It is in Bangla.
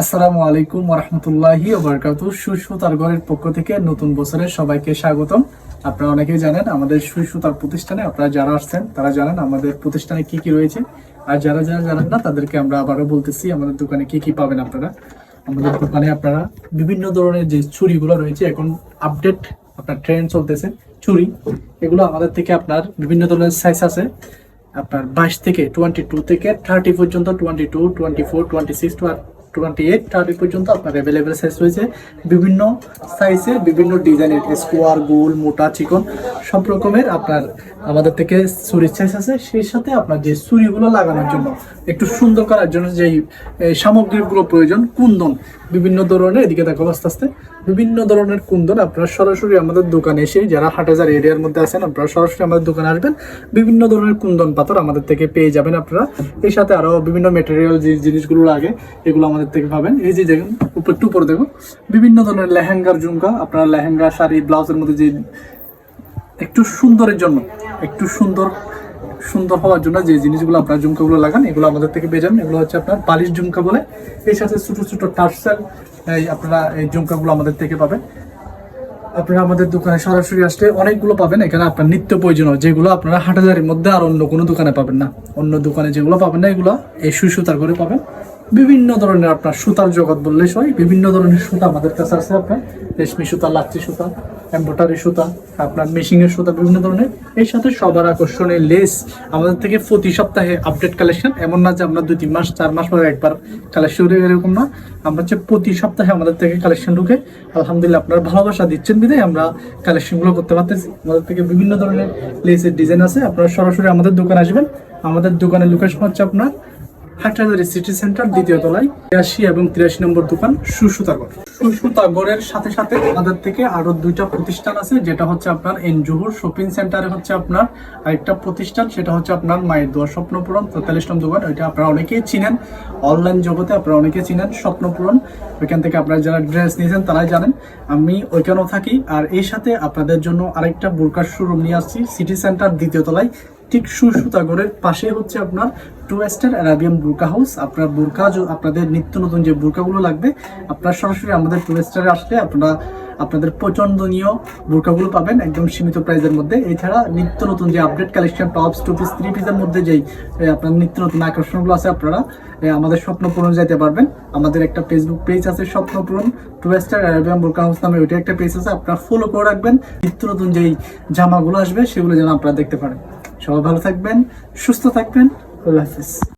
আসসালামু আলাইকুম ওরহমতুল্লাহি ওবারাকাতুহু। সুতার ঘরের পক্ষ থেকে নতুন বছরের সবাইকে স্বাগতম। আপনারা অনেকেই জানেন আমাদের সুতার প্রতিষ্ঠানে, আপনারা যারা আসছেন তারা জানেন আমাদের প্রতিষ্ঠানে কি কি রয়েছে। আর যারা যারা জানেন না তাদেরকে আমরা আবারও বলতেছি আমাদের দোকানে কি কি পাবেন আপনারা। আমাদের দোকানে আপনারা বিভিন্ন ধরনের যে ছুরিগুলো রয়েছে, এখন আপডেট আপনার ট্রেন্ড চলতেছে ছুরি, এগুলো আমাদের থেকে আপনার বিভিন্ন ধরনের সাইজ আছে। আপনার 22 থেকে 22 থেকে 30 পর্যন্ত, 22, 24, 26, 28, 30 পর্যন্ত আপনার অ্যাভেলেবেল সাইজ রয়েছে। বিভিন্ন সাইজে বিভিন্ন ডিজাইনের স্কোয়ার, গোল, মোটা, চিকন সব রকমের আপনার আমাদের থেকে ছুরির সাইজ আছে। সেই সাথে আপনার যে ছুরিগুলো লাগানোর জন্য একটু সুন্দর করার জন্য যেই সামগ্রীগুলো প্রয়োজন, কুন্দন বিভিন্ন ধরনের, এদিকে দেখো আস্তে আস্তে বিভিন্ন ধরনের কুন্দন আপনারা সরাসরি আমাদের দোকানে এসে, যারা হাটহাজার এরিয়ার মধ্যে আছেন আপনারা সরাসরি আমাদের দোকানে আসবেন, বিভিন্ন ধরনের কুন্দন পাথর আমাদের থেকে পেয়ে যাবেন আপনারা। এর সাথে আরো বিভিন্ন মেটেরিয়াল যে জিনিসগুলো লাগে এগুলো আমাদের থেকে পাবেন। এই যে দেখুন উপরে দেখুন বিভিন্ন ধরনের লেহেঙ্গার ঝুমকা, আপনারা লেহেঙ্গা, শাড়ি, ব্লাউজের মধ্যে যে একটু সুন্দরের জন্য, একটু সুন্দর হওয়ার জন্য যে জিনিসগুলো আপনার ঝুমকাগুলো লাগান এগুলো আমাদের থেকে পেয়ে যাবেন। এগুলো হচ্ছে আপনার বালিশ ঝুমকা বলে। এর সাথে ছোট ছোট টার্সেল আপনারা এই ঝুমকাগুলো আমাদের থেকে পাবেন। আপনারা আমাদের দোকানে সরাসরি আসলে অনেকগুলো পাবেন। এখানে আপনার নিত্য প্রয়োজনীয় যেগুলো আপনারা হাটহাজারির মধ্যে আর অন্য কোনো দোকানে পাবেন না, অন্য দোকানে যেগুলো পাবেন না এগুলো এই সুতার করে পাবেন। বিভিন্ন ধরনের আপনার সুতার জগৎ বললে সবাই, বিভিন্ন ধরনের সুতা আমাদের কাছে আছে। আপনার রেশমি সুতা, লাচ্ছি সুতা, এমব্রয়ডারি সুতা, আপনার মেশিনের সুতা, বিভিন্ন ধরনের। এর সাথে সবার আকর্ষণীয় লেস আমাদের থেকে প্রতি সপ্তাহে আপডেট কালেকশন। এমন না যে আমরা 2-3 মাস 4 মাস পরে একবার কালেকশন, এরকম না। আমরা হচ্ছে প্রতি সপ্তাহে আমাদের থেকে কালেকশন ঢুকে, আলহামদুলিল্লাহ আপনারা ভালোবাসা দিচ্ছেন বিধায় আমরা কালেকশনগুলো করতে পারতেছি। আমাদের থেকে বিভিন্ন ধরনের লেসের ডিজাইন আছে। আপনারা সরাসরি আমাদের দোকানে আসবেন। আমাদের দোকানের লোকেশন হচ্ছে আপনার হাটহাজারী সিটি সেন্টার, দ্বিতীয় তলায় 82 এবং 83 নম্বর দোকান সুতাগর। সুতাগরের সাথে সাথে আমাদের থেকে আরো 2টা প্রতিষ্ঠান আছে, যেটা হচ্ছে আপনার জহুর শপিং সেন্টারে হচ্ছে আপনার আরেকটা প্রতিষ্ঠান, সেটা হচ্ছে আপনার মায়ের দোয়া স্বপ্নপূরণ 43 নম্বর দোকান। ওইটা আপনারা অনেকেই চিনেন, অনলাইন জগতে আপনারা অনেকেই চিনেন স্বপ্নপূরণ। ওইখান থেকে আপনারা যারা ড্রেস নিয়েছেন তারাই জানেন, আমি ওইখানেও থাকি। আর এর সাথে আপনাদের জন্য আরেকটা বোরকার শোরুম নিয়ে আসছি সিটি সেন্টার, দ্বিতীয় তলায় ঠিক সুতাগরের পাশে হচ্ছে আপনার 2 স্টার আরাবিয়ান বোরকা হাউস। আপনার বোরকা, আপনাদের নিত্য নতুন যে বোরকাগুলো লাগবে আপনারা সরাসরি আমাদের 2 স্টারে আসলে আপনারা আপনাদের পছন্দনীয় বোরকাগুলো পাবেন একদম সীমিত প্রাইসের মধ্যে। এছাড়া নিত্য নতুন যে update collection, tops, two piece, 3 পিসের মধ্যে যেই আপনার নিত্য নতুন আকর্ষণগুলো আছে আপনারা আমাদের স্বপ্নপূরণ যেতে পারবেন। আমাদের একটা ফেসবুক পেজ আছে স্বপ্নপূরণ 2 স্টার আরাবিয়ান বোরকা হাউস নামে, ওইটা একটা পেজ আছে, আপনারা ফলো করে রাখবেন। নিত্য নতুন যেই জামাগুলো আসবে সেগুলো যেন আপনারা দেখতে পারেন। সবাই ভালো থাকবেন, সুস্থ থাকবেন। আল্লাহ হাফেজ।